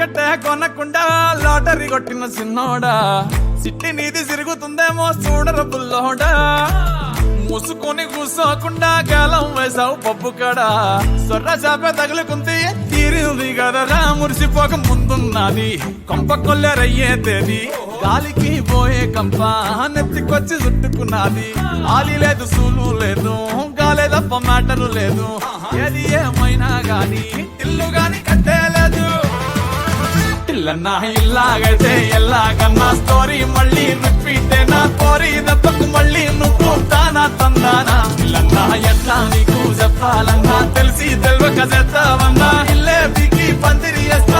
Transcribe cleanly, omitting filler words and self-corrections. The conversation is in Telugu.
టికెట్ కొనకుండా లాటరీ కొట్టిన సిన్నోడా సిట్టి నీది తిరుగుతుందేమో చూడర బుల్లోడా మూసుకొని కూసోకుండా గాలం వేసావు పప్పు కడ సొర్ర చాప తగులుకుంది తీరింది కదరా మురిసిపోక ముందున్నది కొంప కొల్లెరయ్యే తేది గాలికి పోయే కంప నెత్తికొచ్చి చుట్టుకున్నది ఆలి లేదు సూలు లేదు గాలే తప్ప మ్యాటరు లేదు ఏది ఏమైనా గాని ఇల్లు గాని కట్టేలేదు ఇల్లన్నా ఇల్లాగైతే ఎల్లాగన్నా స్టోరీ మళ్ళీ రిపీట్ నా కోరి దెబ్బకు మళ్ళీ నువ్వు తానా తందానా ఇల్లన్నా ఎట్లా నీకు చెప్పాలన్నా తెలిసి తెలియక చేస్తావన్నా ఇల్లే బిగి పందిరి వేస్తా